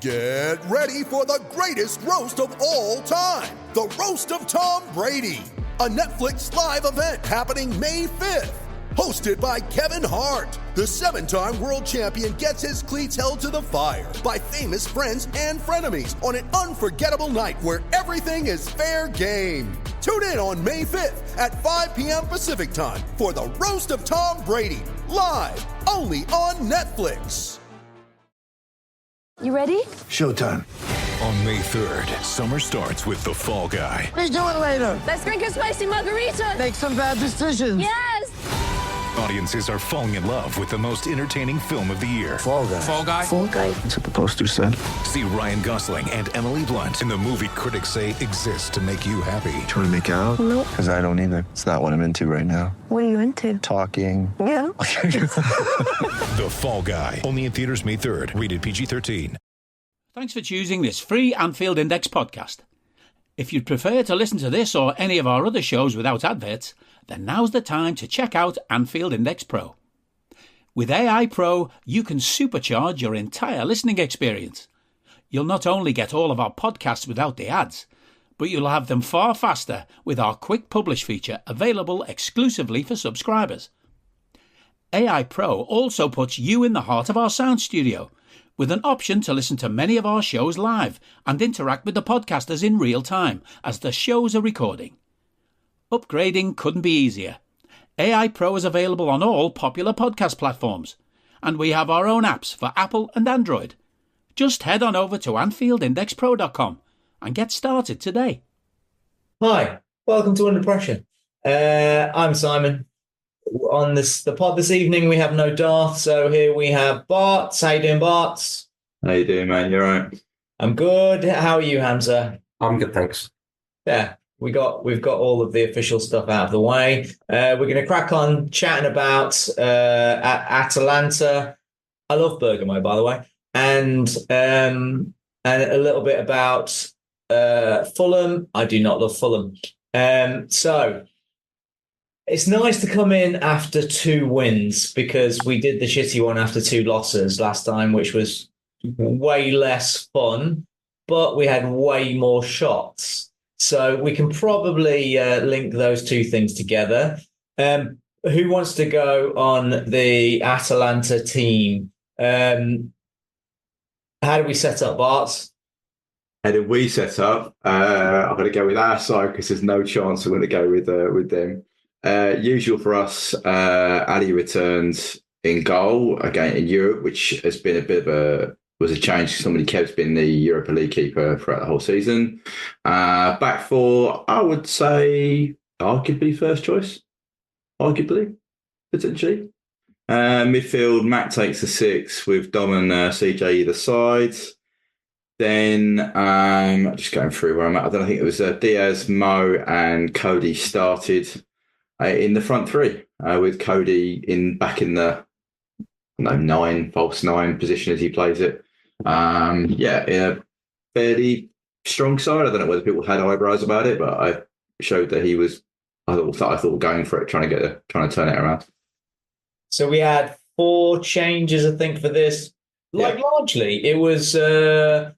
Get ready for the greatest roast of all time, the Roast of Tom Brady, a Netflix live event happening May 5th. Hosted by Kevin Hart, the 7-time world champion gets his cleats held to the fire by famous friends and frenemies on an unforgettable night where everything is fair game. Tune in on May 5th at 5 p.m. Pacific time for the Roast of Tom Brady, live only on Netflix. You ready? Showtime. On May 3rd, summer starts with The Fall Guy. Let's do it later. Let's drink a spicy margarita. Make some bad decisions. Yes! Audiences are falling in love with the most entertaining film of the year. Fall Guy. Fall Guy? Fall Guy. That's what the poster said. See Ryan Gosling and Emily Blunt in the movie critics say exists to make you happy. Trying to make it out? Nope. Because I don't either. It's not what I'm into right now. What are you into? Talking. Yeah. The Fall Guy. Only in theaters May 3rd. Rated PG-13. Thanks for choosing this free Anfield Index podcast. If you'd prefer to listen to this or any of our other shows without adverts, then now's the time to check out Anfield Index Pro. With AI Pro, you can supercharge your entire listening experience. You'll not only get all of our podcasts without the ads, but you'll have them far faster with our Quick Publish feature available exclusively for subscribers. AI Pro also puts you in the heart of our sound studio, with an option to listen to many of our shows live and interact with the podcasters in real time as the shows are recording. Upgrading couldn't be easier. AI Pro is available on all popular podcast platforms, and we have our own apps for Apple and Android. Just head on over to AnfieldIndexPro.com and get started today. Hi, welcome to Under Pressure. I'm Simon. On the pod this evening, we have no Darth, so here we have Barts. How you doing, Barts? How you doing, man? You all right? I'm good. How are you, Hamzah? I'm good, thanks. Yeah, we've got all of the official stuff out of the way. We're going to crack on chatting about Atalanta. I love Bergamo, by the way, and a little bit about Fulham. I do not love Fulham. So it's nice to come in after 2 wins, because we did the shitty one after 2 losses last time, which was way less fun, but we had way more shots. So we can probably link those 2 things together. Who wants to go on the Atalanta team? How do we set up, Bart? How did we set up? I'm going to go with our side because there's no chance I'm going to go with them. Usual for us, Ali returns in goal again in Europe, which has been a bit of was a change. Somebody Kev's been the Europa League keeper throughout the whole season. Back 4, I would say arguably first choice, potentially. Midfield, Matt takes the 6 with Dom and CJ either side. Then just going through where I'm at. I think it was Diaz, Mo, and Cody started in the front 3, with Cody back in the 9, false 9 position as he plays it. In a fairly strong side. I don't know whether people had eyebrows about it, but I showed that he was. I thought going for it, trying to turn it around. So we had 4 changes, I think, for this. Largely, it was. The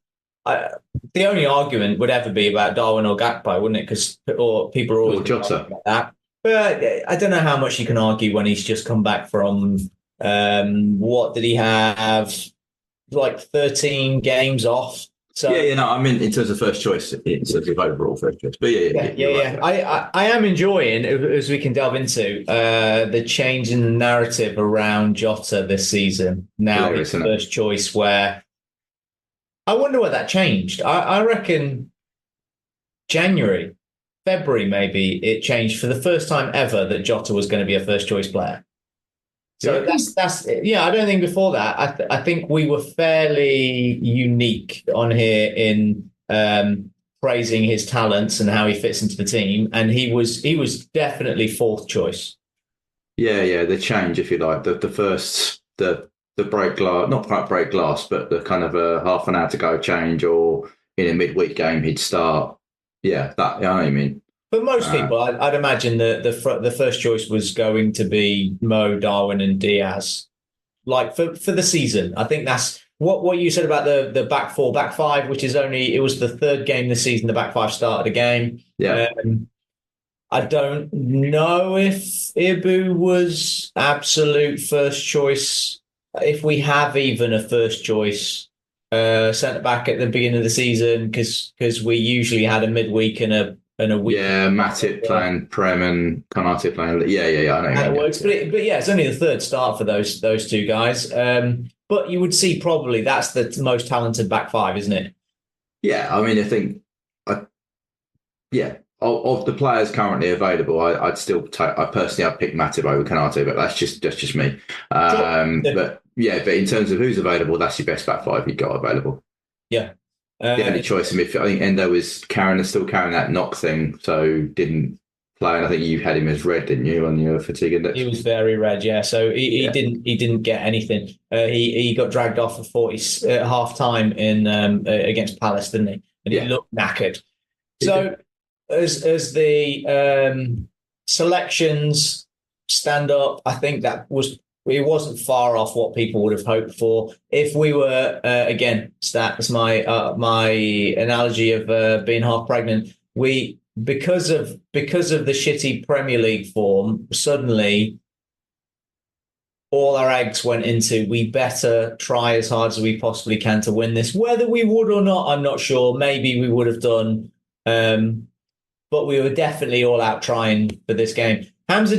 only argument would ever be about Darwin or Gakpo, wouldn't it? Because people are always Jota about that. But I don't know how much you can argue when he's just come back from, what did he have? Like 13 games off. So I mean, in terms of first choice, in terms of overall first choice. But yeah. Right. I am enjoying, as we can delve into, the change in the narrative around Jota this season. Now it's first choice, where I wonder what that changed. I reckon January, February, maybe it changed for the first time ever that Jota was going to be a first choice player. So that's I don't think before that. I think we were fairly unique on here in praising his talents and how he fits into the team, and he was definitely 4th choice. Yeah, the change, if you like, the first the break glass, not quite break glass, but the kind of a half an hour to go change, or in a midweek game he'd start. Yeah, that, you know what I mean. But most people, I'd imagine the first choice was going to be Mo, Darwin, and Diaz, like for the season. I think what you said about the back four, back five, which is it was the third game this season, the back five started a game. Yeah. I don't know if Ibu was absolute first choice, if we have even a first choice centre back at the beginning of the season, because we usually had a midweek and a week. Yeah, Matip playing Prem and Konate playing. Yeah. I know how it works, but yeah, it's only the third start for those two guys. But you would see probably that's the most talented back five, isn't it? Yeah, I mean, I think, of the players currently available, I'd still take. I personally, I'd pick Matip over Konate, but that's just me. But in terms of who's available, that's your best back five you've got available. Yeah. The only choice in midfield, I think Endo was still carrying that knock thing, so didn't play. And I think you had him as red, didn't you, on your fatigue index? He was very red, yeah. So he didn't get anything. He got dragged off for 40 half time in against Palace, didn't he? And he looked knackered. So as the selections stand up, I think it wasn't far off what people would have hoped for. If we were again, that's my analogy of being half pregnant. Because of the shitty Premier League form, suddenly all our eggs went into we better try as hard as we possibly can to win this. Whether we would or not, I'm not sure. Maybe we would have done, but we were definitely all out trying for this game. Hamzah,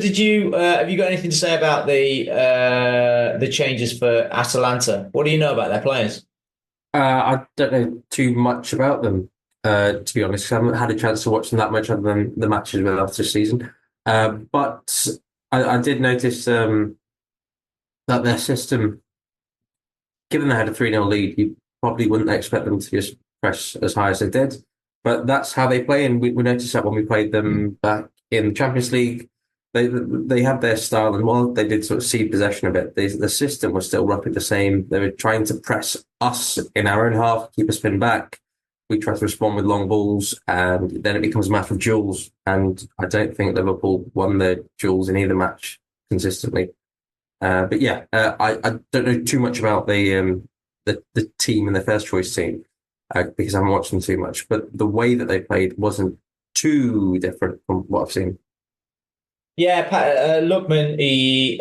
have you got anything to say about the changes for Atalanta? What do you know about their players? I don't know too much about them, to be honest. I haven't had a chance to watch them that much other than the matches with us this season. But I did notice that their system, given they had a 3-0 lead, you probably wouldn't expect them to just press as high as they did. But that's how they play, and we noticed that when we played them back in the Champions League. They have their style, and while they did sort of cede possession of it, the system was still roughly the same. They were trying to press us in our own half, keep us pinned back. We try to respond with long balls, and then it becomes a matter of duels. And I don't think Liverpool won the duels in either match consistently. I don't know too much about the team and the first choice team because I haven't watched them too much. But the way that they played wasn't too different from what I've seen. Yeah, Lookman, he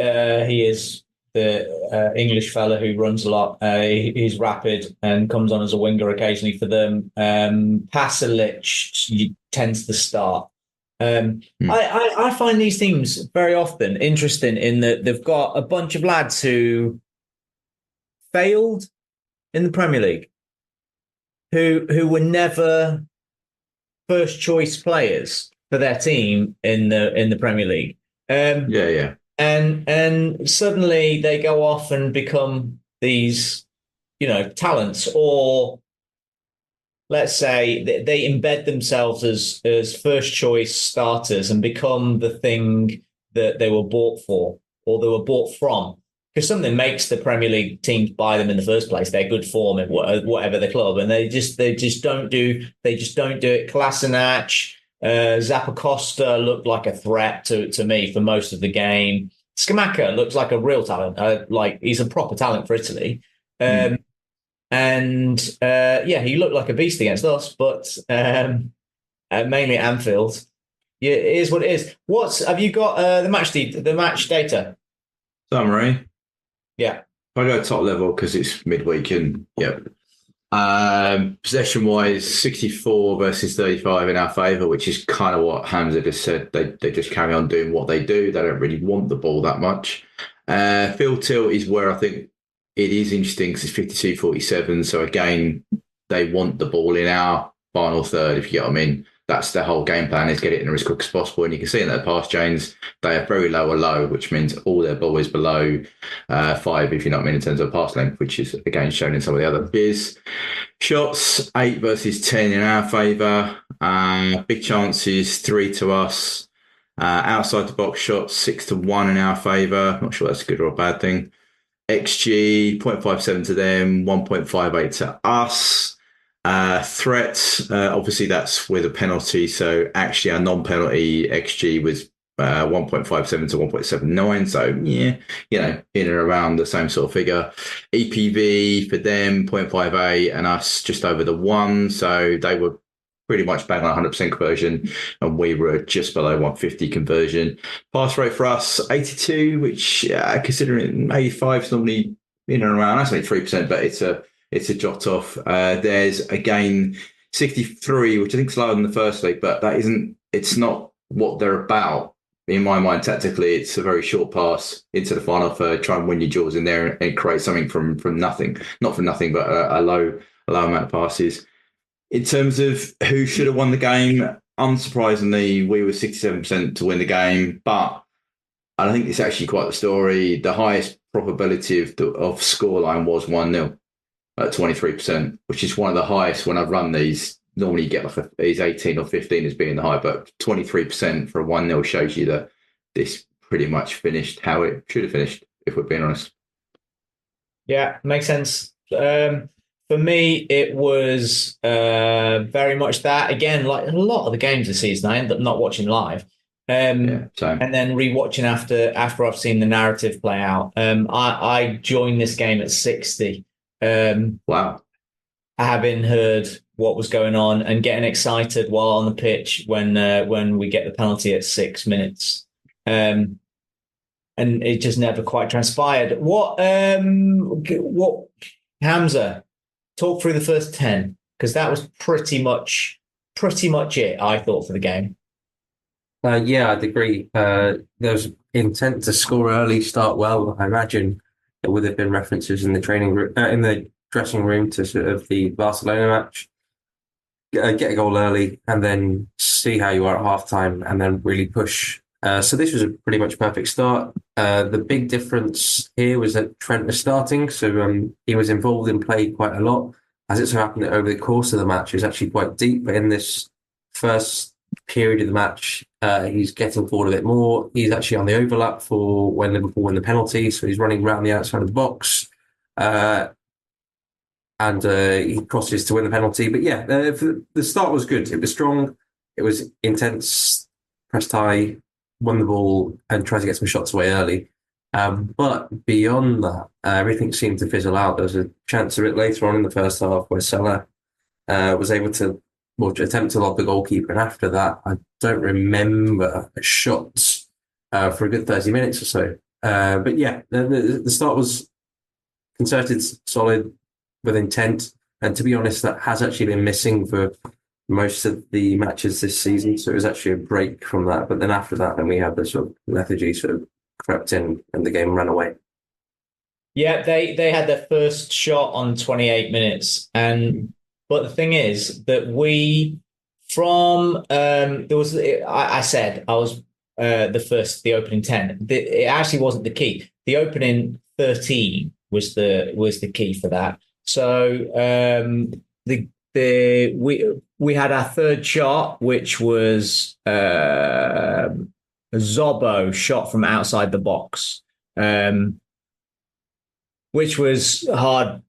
is the English fella who runs a lot. He's rapid and comes on as a winger occasionally for them. Pasalic tends to start. I find these teams very often interesting in that they've got a bunch of lads who failed in the Premier League, who were never first choice players for their team in the Premier League. And suddenly they go off and become these, talents, or let's say they embed themselves as first choice starters and become the thing that they were bought for or they were bought from. Because something makes the Premier League teams buy them in the first place. They're good form in whatever the club, and they just don't do it. Kolasinac, Zappacosta looked like a threat to me for most of the game. Scamacca looks like a real talent. He's a proper talent for Italy. He looked like a beast against us, but mainly at Anfield. Yeah, it is what it is. Have you got the match data? Summary. Yeah. I go top level because it's midweek and possession wise, 64 versus 35 in our favour, which is kind of what Hamzah just said. They just carry on doing what they do. They don't really want the ball that much. Field tilt is where I think it is interesting because it's 52-47. So again, they want the ball in our final third, if you get what I mean. That's their whole game plan, is get it in as quick as possible. And you can see in their pass chains, they are very low or low, which means all their ball is below 5, if you know what I mean, in terms of pass length, which is, again, shown in some of the other beers. Shots, 8 versus 10 in our favour. Big chances, 3 to us. Outside the box shots, 6-1 in our favour. Not sure that's a good or a bad thing. XG, 0.57 to them, 1.58 to us. Threats, obviously that's with a penalty. So actually our non-penalty XG was 1.57 to 1.79. So yeah, in and around the same sort of figure. EPV for them 0.58 and us just over the 1. So they were pretty much bang on 100% conversion, and we were just below 150 conversion. Pass rate for us 82, which considering 85 is normally in and around, that's only 3%, but it's a jot off. There's again 63, which I think is lower than the first league, but it's not what they're about. In my mind, tactically, it's a very short pass into the final third, try and win your jaws in there and create something from nothing. Not from nothing, but a low amount of passes. In terms of who should have won the game, unsurprisingly, we were 67% to win the game, but I think it's actually quite the story. The highest probability of scoreline was 1-0 at 23%, which is one of the highest when I've run these. Normally you get these 18 or 15 as being the high, but 23% for a 1-0 shows you that this pretty much finished how it should have finished, if we're being honest. Yeah, makes sense. For me, it was very much that. Again, like a lot of the games this season, I end up not watching live. Same. And then rewatching after I've seen the narrative play out. I joined this game at 60. Wow. Having heard what was going on and getting excited while on the pitch when we get the penalty at 6 minutes. And it just never quite transpired. What Hamzah, talk through the first 10, because that was pretty much it, I thought, for the game. Yeah, I'd agree. There was intent to score early, start well. I imagine there would have been references in the training room, in the dressing room to sort of the Barcelona match. Get a goal early and then see how you are at halftime and then really push. So this was a pretty much perfect start. The big difference here was that Trent was starting, so he was involved in play quite a lot. As it so happened that over the course of the match, he was actually quite deep, but in this first period of the match, he's getting forward a bit more. He's actually on the overlap for when Liverpool win the penalty, so he's running around the outside of the box. And he crosses to win the penalty. But yeah, the start was good. It was strong. It was intense, pressed high, won the ball and tried to get some shots away early. But beyond that, everything seemed to fizzle out. There was a chance a bit later on in the first half where Salah was able to attempt to lob the goalkeeper. And after that, I don't remember a shot for a good 30 minutes or so. But yeah, the start was concerted, solid, with intent, and to be honest, that has actually been missing for most of the matches this season. So it was actually a break from that. But then after that, then we had the sort of lethargy sort of crept in, and the game ran away. Yeah, they had their first shot on 28 minutes, but the thing is that I said I was the opening 10. It actually wasn't the key. The opening 13 was the key for that. So we had our third shot, which was Robbo shot from outside the box, which was hard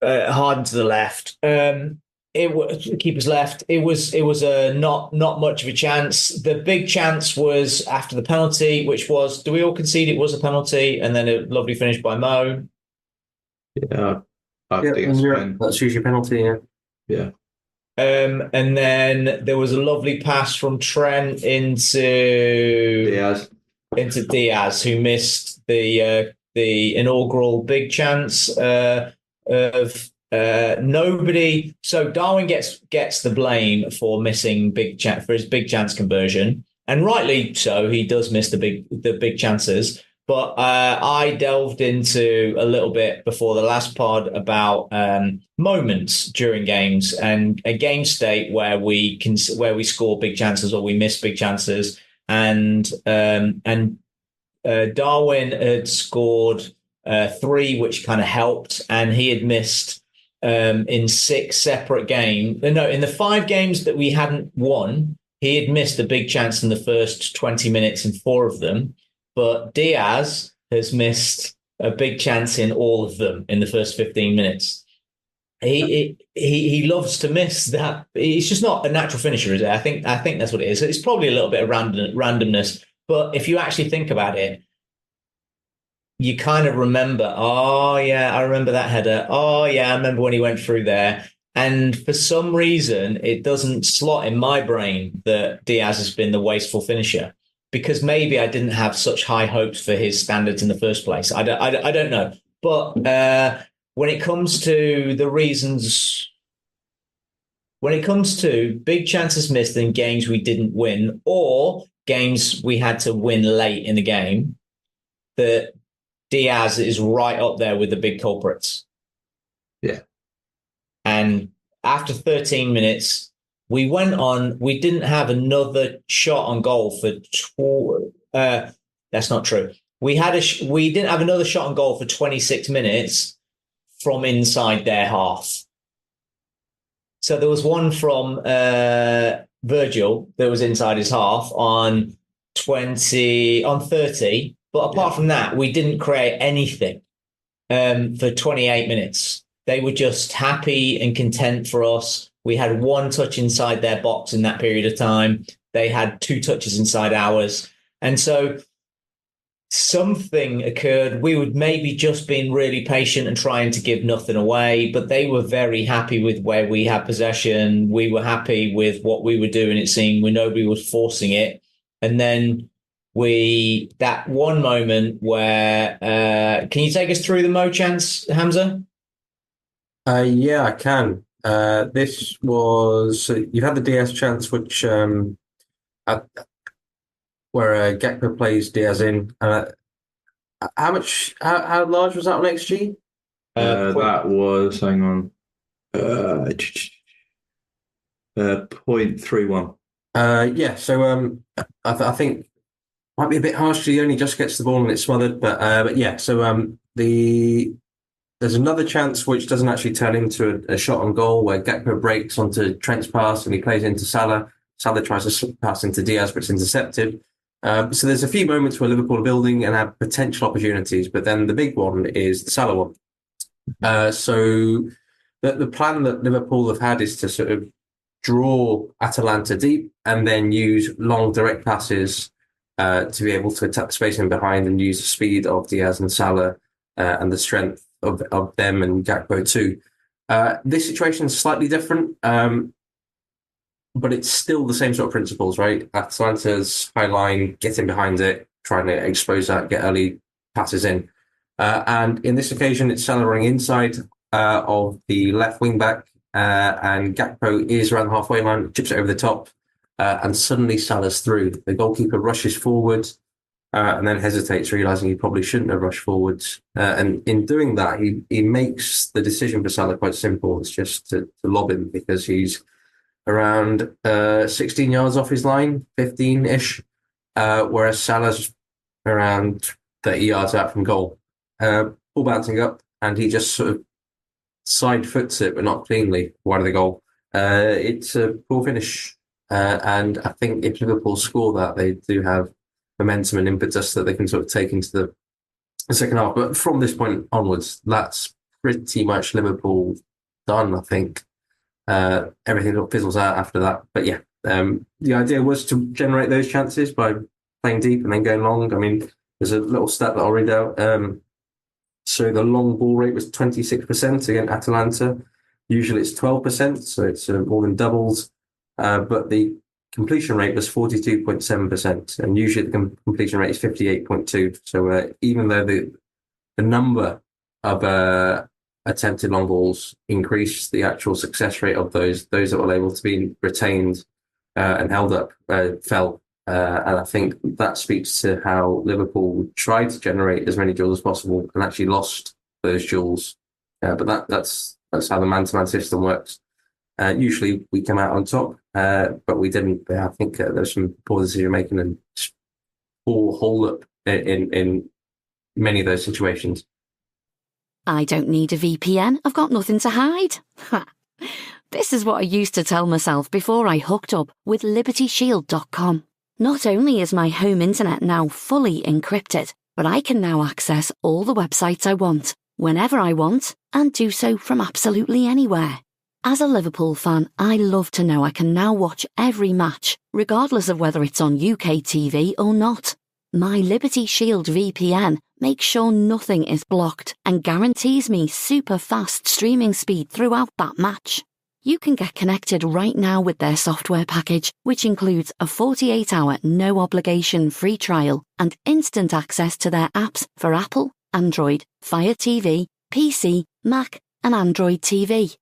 to the left. It was keeper's left. It was not much of a chance. The big chance was after the penalty, which was, do we all concede it was a penalty? And then a lovely finish by Mo. Yeah. That's usually a penalty, yeah. And then there was a lovely pass from Trent into Diaz, who missed the inaugural big chance of nobody. So Darwin gets the blame for missing for his big chance conversion, and rightly so. He does miss the big chances. But I delved into a little bit before the last pod about moments during games and a game state where we score big chances or we miss big chances. And Darwin had scored 3, which kind of helped, and he had missed in 6 separate games. No, in the 5 games that we hadn't won, he had missed a big chance in the first 20 minutes in 4 of them. But Diaz has missed a big chance in all of them in the first 15 minutes. He loves to miss that. He's just not a natural finisher, is it? I think that's what it is. It's probably a little bit of randomness, But if you actually think about it, you kind of remember, oh, yeah, I remember that header. Oh, yeah, I remember when he went through there. And for some reason, it doesn't slot in my brain that Diaz has been the wasteful finisher, because maybe I didn't have such high hopes for his standards in the first place. I don't know. But when it comes to the reasons, when it comes to big chances missed in games we didn't win or games we had to win late in the game, that Diaz is right up there with the big culprits. Yeah. And after 13 minutes, we didn't have another shot on goal for, that's not true. We didn't have another shot on goal for 26 minutes from inside their half. So there was one from Virgil that was inside his half on 30. But apart from that, we didn't create anything for 28 minutes. They were just happy and content for us. We had one touch inside their box in that period of time. They had 2 touches inside ours. And so something occurred. We would maybe just been really patient and trying to give nothing away, but they were very happy with where we had possession. We were happy with what we were doing, it seemed. Nobody was forcing it. And then that one moment where, can you take us through the Mo chance, Hamzah? Yeah, I can. This was, you had the DS chance, which where Gakpo plays Diaz in. How large was that on XG? That was, hang on, 0.31. Yeah, so I think might be a bit harsh. He only just gets the ball and it's smothered, but yeah. So there's another chance which doesn't actually turn into a shot on goal, where Gakpo breaks onto Trent's pass and he plays into Salah. Salah tries to pass into Diaz, but it's intercepted. So there's a few moments where Liverpool are building and have potential opportunities, but then the big one is the Salah one. So the plan that Liverpool have had is to sort of draw Atalanta deep and then use long direct passes to be able to attack the space in behind and use the speed of Diaz and Salah and the strength of them and Gakpo too. This situation is slightly different, but it's still the same sort of principles, right? Atalanta's high line, getting behind it, trying to expose that, get early passes in. And in this occasion, it's Salah running inside of the left wing back, and Gakpo is around the halfway line, chips it over the top, and suddenly Salah's through. The goalkeeper rushes forward and then hesitates, realising he probably shouldn't have rushed forwards. And in doing that, he makes the decision for Salah quite simple. It's just to lob him, because he's around 16 yards off his line, 15-ish, whereas Salah's around 30 yards out from goal. Ball bouncing up, and he just sort of side foots it, but not cleanly, wide of the goal. It's a poor finish. And I think if Liverpool score that, they do have momentum and impetus that they can sort of take into the second half. But from this point onwards, that's pretty much Liverpool done, I think. Everything sort of fizzles out after that. But yeah, the idea was to generate those chances by playing deep and then going long. I mean, there's a little stat that I'll read out. So the long ball rate was 26% against Atalanta. Usually it's 12%, so it's more than doubles. But the completion rate was 42.7%, and usually the completion rate is 58.2%. So even though the number of attempted long balls increased, the actual success rate of those that were able to be retained and held up fell. And I think that speaks to how Liverpool tried to generate as many duels as possible and actually lost those duels. But that's how the man-to-man system works. Usually we come out on top, but we didn't. I think there's some poor decision making and poor hold up in many of those situations. I don't need a VPN. I've got nothing to hide. This is what I used to tell myself before I hooked up with LibertyShield.com. Not only is my home internet now fully encrypted, but I can now access all the websites I want, whenever I want, and do so from absolutely anywhere. As a Liverpool fan, I love to know I can now watch every match, regardless of whether it's on UK TV or not. My Liberty Shield VPN makes sure nothing is blocked and guarantees me super fast streaming speed throughout that match. You can get connected right now with their software package, which includes a 48-hour no-obligation free trial and instant access to their apps for Apple, Android, Fire TV, PC, Mac, and Android TV.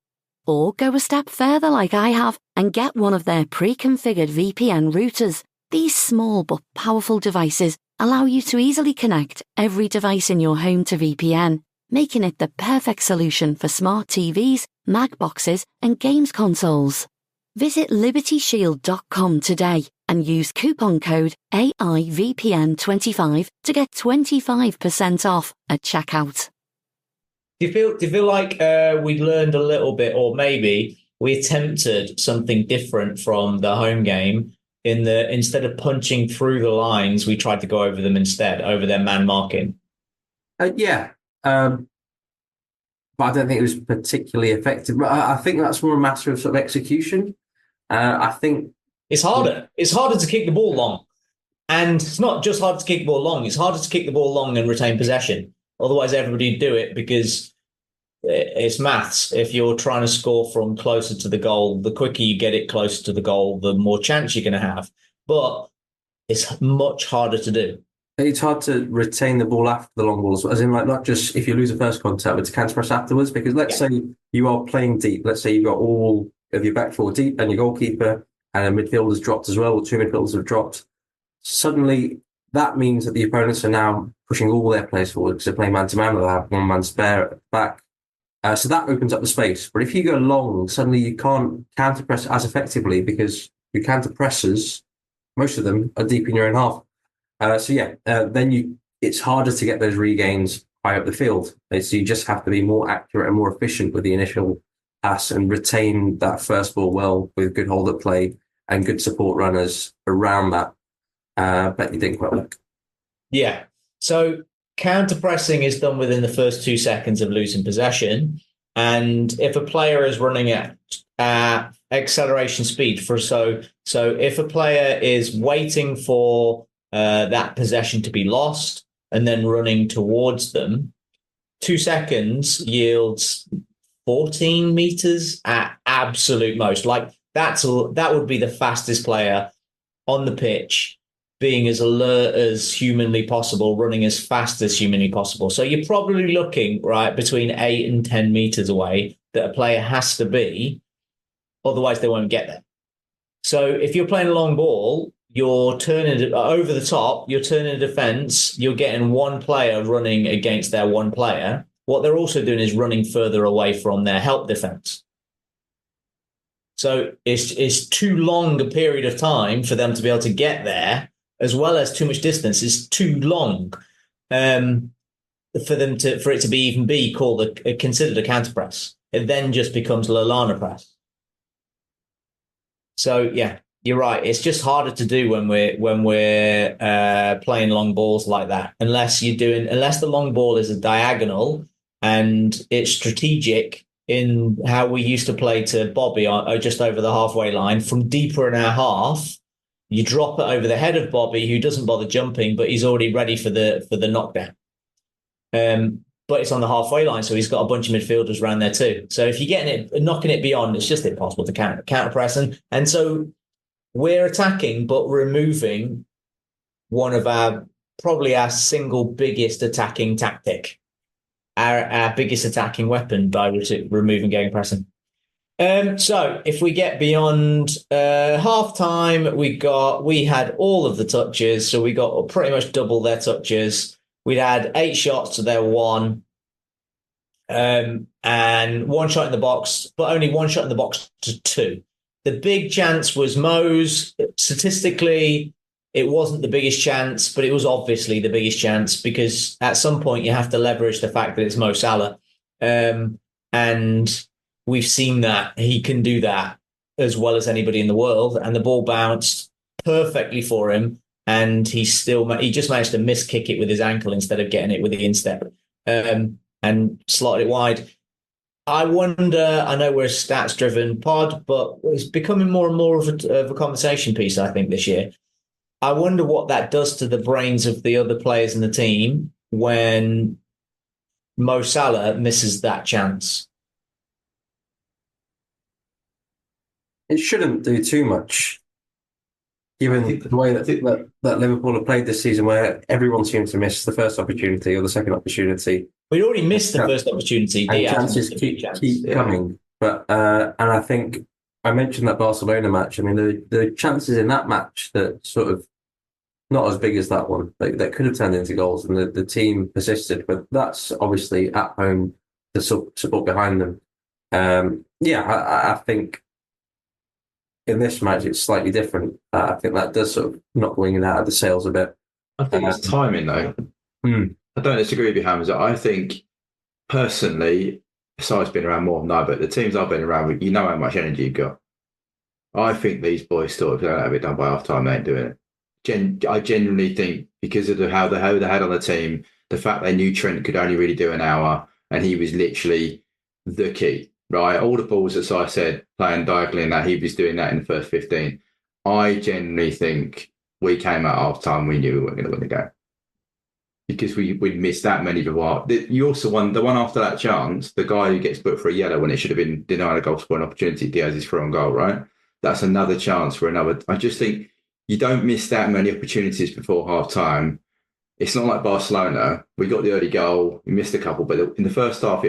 Or go a step further like I have and get one of their pre-configured VPN routers. These small but powerful devices allow you to easily connect every device in your home to VPN, making it the perfect solution for smart TVs, Mac boxes, and games consoles. Visit libertyshield.com today and use coupon code AIVPN25 to get 25% off at checkout. Do you feel like we learned a little bit, or maybe we attempted something different from the home game? Instead of punching through the lines, we tried to go over them instead, over their man marking. Yeah. But I don't think it was particularly effective. But I think that's more a matter of sort of execution. I think it's harder. It's harder to kick the ball long. And it's not just hard to kick the ball long. It's harder to kick the ball long and retain possession. Otherwise, everybody would do it because it's maths. If you're trying to score from closer to the goal, the quicker you get it closer to the goal, the more chance you're going to have. But it's much harder to do. It's hard to retain the ball after the long balls, as in like not just if you lose a first contact, but to counter press afterwards. Because let's say you are playing deep. Let's say you've got all of your back four deep and your goalkeeper and a midfielder's dropped as well, or two midfielders have dropped. Suddenly, that means that the opponents are now pushing all their players forward because they're playing man-to-man, they'll have one man spare at the back. So that opens up the space. But if you go long, suddenly you can't counter-press as effectively because your counter-pressers, most of them, are deep in your own half. Then it's harder to get those regains high up the field. So you just have to be more accurate and more efficient with the initial pass and retain that first ball well with good hold-up play and good support runners around that. But you didn't quite work. Yeah. So counter-pressing is done within the first 2 seconds of losing possession. And if a player is running at acceleration speed, so if a player is waiting for that possession to be lost and then running towards them, 2 seconds yields 14 meters at absolute most. Like that would be the fastest player on the pitch, being as alert as humanly possible, running as fast as humanly possible. So you're probably looking right between 8 and 10 meters away that a player has to be, otherwise they won't get there. So if you're playing a long ball, you're turning over the top, you're turning a defense, you're getting one player running against their one player. What they're also doing is running further away from their help defense. So it's too long a period of time for them to be able to get there, as well as too much distance. It's too long for it to be called considered a counter press. It then just becomes Lallana press. So yeah, you're right. It's just harder to do when we're playing long balls like that, unless the long ball is a diagonal and it's strategic in how we used to play to Bobby just over the halfway line from deeper in our half. You drop it over the head of Bobby, who doesn't bother jumping, but he's already ready for the knockdown. But it's on the halfway line, so he's got a bunch of midfielders around there too. So if you're knocking it beyond, it's just impossible to counter press. And so we're attacking, but removing one of our single biggest attacking tactic, our biggest attacking weapon by removing gegenpressing. So if we get beyond half time, we had all of the touches, so we got pretty much double their touches. We'd had 8 shots to their 1, and 1 shot in the box, but only 1 shot in the box to 2. The big chance was Mo's. Statistically, it wasn't the biggest chance, but it was obviously the biggest chance because at some point you have to leverage the fact that it's Mo Salah. And we've seen that he can do that as well as anybody in the world. And the ball bounced perfectly for him. And he just managed to miss kick it with his ankle instead of getting it with the instep, and slotted it wide. I wonder, I know we're a stats-driven pod, but it's becoming more and more of a conversation piece, I think, this year. I wonder what that does to the brains of the other players in the team when Mo Salah misses that chance. It shouldn't do too much, given the way that Liverpool have played this season, where everyone seems to miss the first opportunity or the second opportunity. We'd already missed the first opportunity. And chances keep coming. But and I think I mentioned that Barcelona match. I mean, the chances in that match that sort of not as big as that one that could have turned into goals, and the team persisted. But that's obviously at home, the support behind them. I think in this match it's slightly different. I think that does sort of knock Winged out of the sails a bit. I think it's timing, though. I don't disagree with you, Hamzah. I think, personally, Si's been around more than I, but the teams I've been around with, you know how much energy you've got. I think these boys thought if they don't have it done by half time, they ain't doing it. I genuinely think because of how they had on the team, the fact they knew Trent could only really do an hour, and he was literally the key. Right, all the balls, as I said, playing diagonally and that, he was doing that in the first 15. I genuinely think we came at half time, we knew we weren't going to win the game because we missed that many before. You also won the one after that chance, the guy who gets put for a yellow when it should have been denied a goal scoring opportunity. Diaz is through on goal, right? That's another chance for another. I just think you don't miss that many opportunities before half time. It's not like Barcelona. We got the early goal, we missed a couple, but in the first half,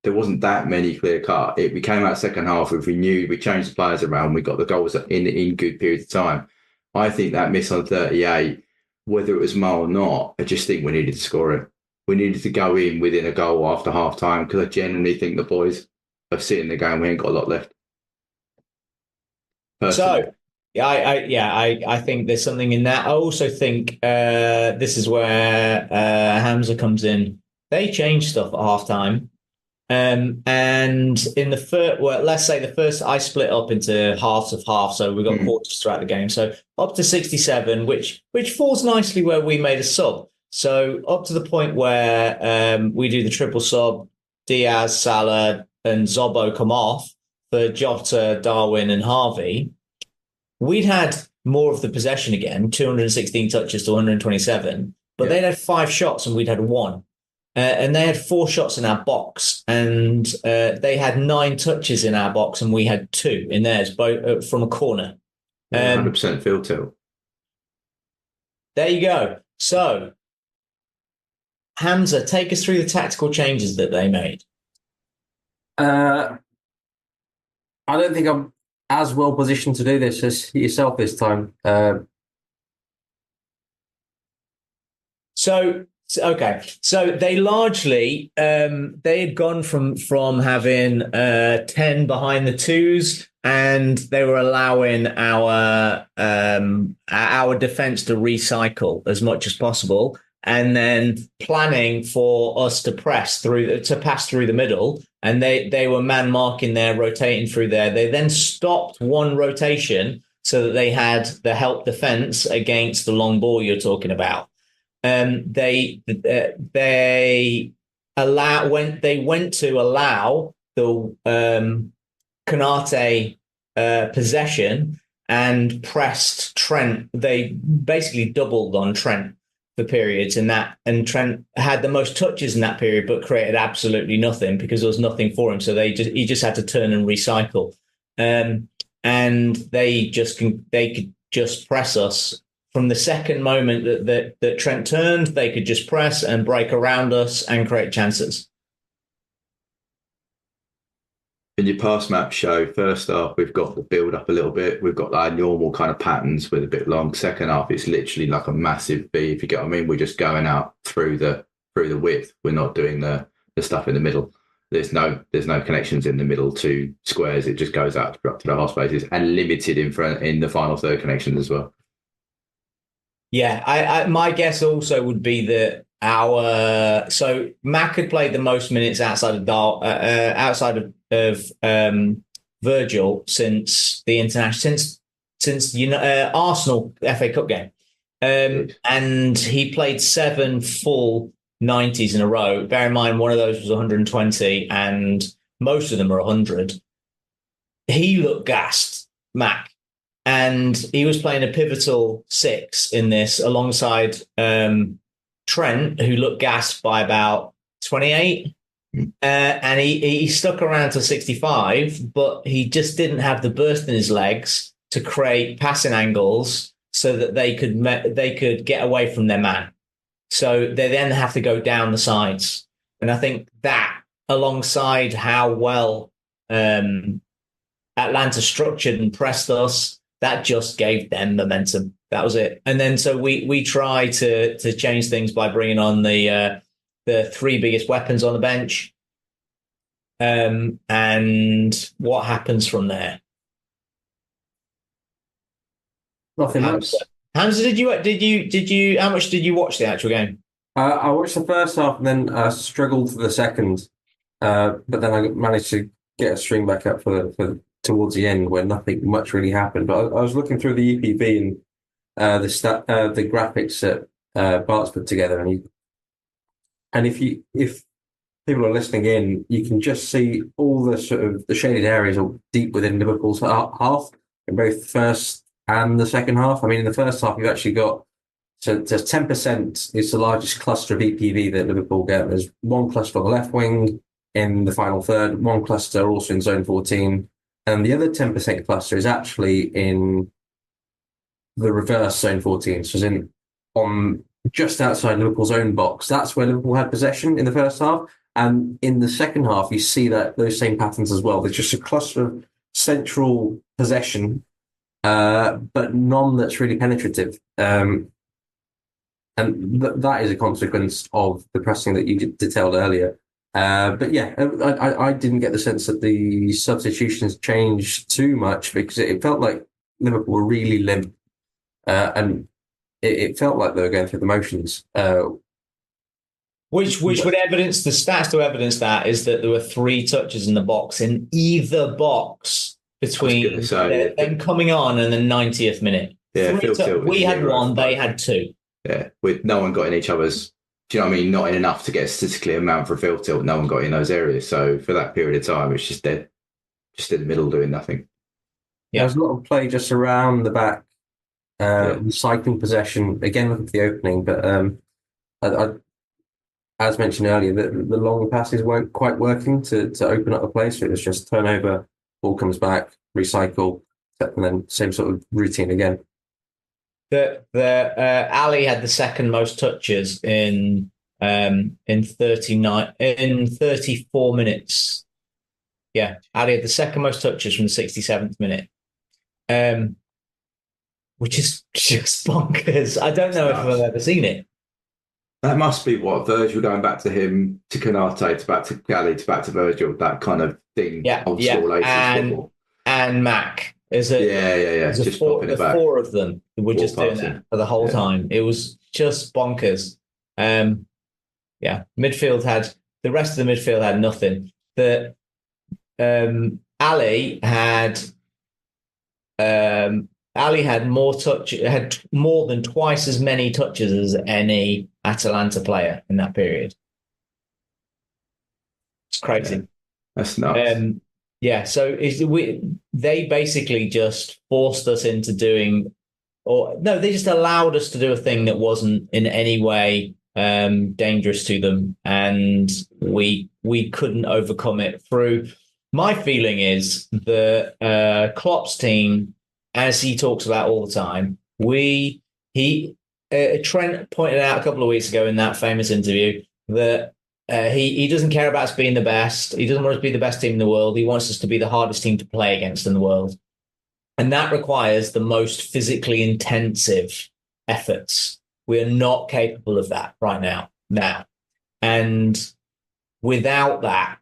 there wasn't that many clear cut. We came out second half if we knew we changed the players around, we got the goals in good periods of time. I think that miss on 38, whether it was Mo or not, I just think we needed to score it. We needed to go in within a goal after half time because I genuinely think the boys have seen the game. We ain't got a lot left. Personally. So, I think there's something in that. I also think this is where Hamzah comes in. They changed stuff at half time. And in the first, let's say the first, I split up into halves of half. So we got quarters throughout the game. So up to 67, which falls nicely where we made a sub. So up to the point where we do the triple sub, Diaz, Salah and Robbo come off for Jota, Darwin and Harvey. We'd had more of the possession again, 216 touches to 127, but they'd had 5 shots and we'd had 1. And they had 4 shots in our box, and they had 9 touches in our box, and we had 2 in theirs, both from a corner. 100% field tilt. There you go. So, Hamzah, take us through the tactical changes that they made. I don't think I'm as well positioned to do this as yourself this time. Okay, so they largely they had gone from having 10 behind the twos, and they were allowing our defense to recycle as much as possible, and then planning for us to pass through the middle. And they were man marking there, rotating through there. They then stopped one rotation so that they had the help defense against the long ball you're talking about. They went to allow the Konate possession and pressed Trent. They basically doubled on Trent for periods in that, and Trent had the most touches in that period, but created absolutely nothing because there was nothing for him. So he just had to turn and recycle, and they could just press us. From the second moment that Trent turned, they could just press and break around us and create chances. In your pass map show, first half, we've got the build up a little bit. We've got our normal kind of patterns with a bit long. Second half, it's literally like a massive V, if you get what I mean. We're just going out through the width. We're not doing the stuff in the middle. There's no connections in the middle to squares. It just goes out to the half spaces and limited in the final third connections as well. Yeah, I my guess also would be that so Mac had played the most minutes outside of Virgil since the international since Arsenal FA Cup game, and he played 7 full 90s in a row. Bear in mind, one of those was 120, and most of them are 100. He looked gassed, Mac. and he was playing a pivotal 6 in this alongside Trent, who looked gassed by about 28. And he stuck around to 65, but he just didn't have the burst in his legs to create passing angles so that they could get away from their man. So they then have to go down the sides. And I think that, alongside how well Atlanta structured and pressed us, that just gave them momentum. That was it. And then so we try to change things by bringing on the 3 biggest weapons on the bench. And what happens from there? Nothing much. Hamzah, did you? How much did you watch the actual game? I watched the first half and then struggled for the second, but then I managed to get a string back up for towards the end where nothing much really happened. But I was looking through the EPV and the graphics that Bart's put together, and if people are listening in, you can just see all the sort of the shaded areas are deep within Liverpool's half in both the first and the second half. I mean, in the first half, you've actually got, so there's 10% is the largest cluster of EPV that Liverpool get. There's one cluster on the left wing in the final third, one cluster also in zone 14, and the other 10% cluster is actually in the reverse zone 14, so it's on just outside Liverpool's own box. That's where Liverpool had possession in the first half. And in the second half, you see that those same patterns as well. There's just a cluster of central possession, but none that's really penetrative. And that is a consequence of the pressing that you detailed earlier. But yeah, I didn't get the sense that the substitutions changed too much because it felt like Liverpool were really limp. And it felt like they were going through the motions. Which would evidence, the stats to evidence that is that there were 3 touches in the box in either box between them coming on and the 90th minute. Yeah, we had 1, they had 2. Yeah, with no one got in each other's, do you know what I mean? Not in enough to get a statistically amount for a field tilt. No one got in those areas. So for that period of time, it's just dead, just in the middle doing nothing. Yeah, there's a lot of play just around the back, recycling possession. Again, looking for the opening, but I as mentioned earlier, the long passes weren't quite working to open up the play. So it was just turnover, ball comes back, recycle, and then same sort of routine again. Ali had the second most touches in 34 minutes. Yeah, Ali had the second most touches from the 67th minute, which is just bonkers. I don't know if I've ever seen it. That must be what Virgil going back to him, to Canate, to back to Gally, to back to Virgil, that kind of thing. Yeah, old school and Mac. Just popping it back. 4 of them were just doing that for the whole time. It was just bonkers. Midfield had, the rest of the midfield had nothing. Ali had more than twice as many touches as any Atalanta player in that period. It's crazy. Yeah, that's nuts. So they basically just forced us into doing, they just allowed us to do a thing that wasn't in any way dangerous to them, and we couldn't overcome it through. My feeling is that Klopp's team, as he talks about all the time, Trent pointed out a couple of weeks ago in that famous interview that he doesn't care about us being the best. He doesn't want us to be the best team in the world. He wants us to be the hardest team to play against in the world. And that requires the most physically intensive efforts. We are not capable of that right now. And without that,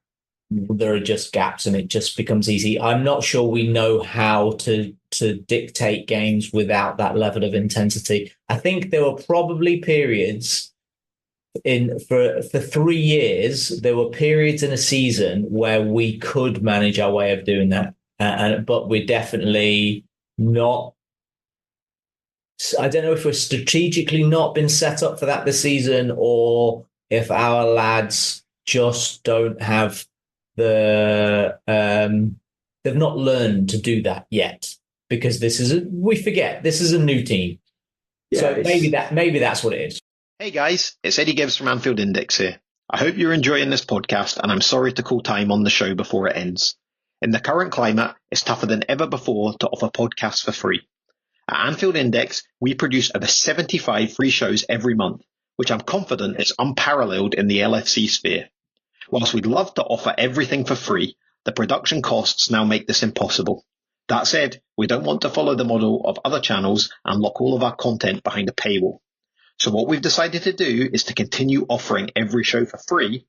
there are just gaps and it just becomes easy. I'm not sure we know how to dictate games without that level of intensity. I think there were probably periods for 3 years, there were periods in a season where we could manage our way of doing that. But we're definitely not. I don't know if we're strategically not been set up for that this season, or if our lads just don't have they've not learned to do that yet. because we forget this is a new team. Yeah, So maybe that's what it is. Hey guys, it's Eddie Gibbs from Anfield Index here. I hope you're enjoying this podcast, and I'm sorry to call time on the show before it ends. In the current climate, it's tougher than ever before to offer podcasts for free. At Anfield Index, we produce over 75 free shows every month, which I'm confident is unparalleled in the LFC sphere. Whilst we'd love to offer everything for free, the production costs now make this impossible. That said, we don't want to follow the model of other channels and lock all of our content behind a paywall. So what we've decided to do is to continue offering every show for free,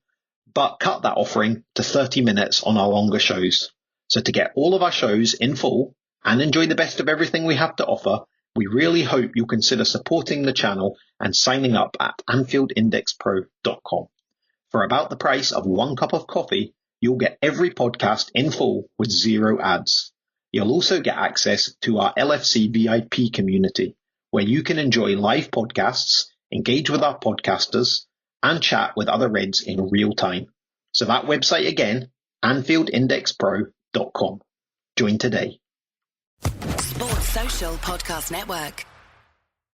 but cut that offering to 30 minutes on our longer shows. So to get all of our shows in full and enjoy the best of everything we have to offer, we really hope you'll consider supporting the channel and signing up at AnfieldIndexPro.com. For about the price of 1 cup of coffee, you'll get every podcast in full with 0 ads. You'll also get access to our LFC VIP community, where you can enjoy live podcasts, engage with our podcasters, and chat with other Reds in real time. So that website again, AnfieldIndexPro.com. Join today. Sports Social Podcast Network.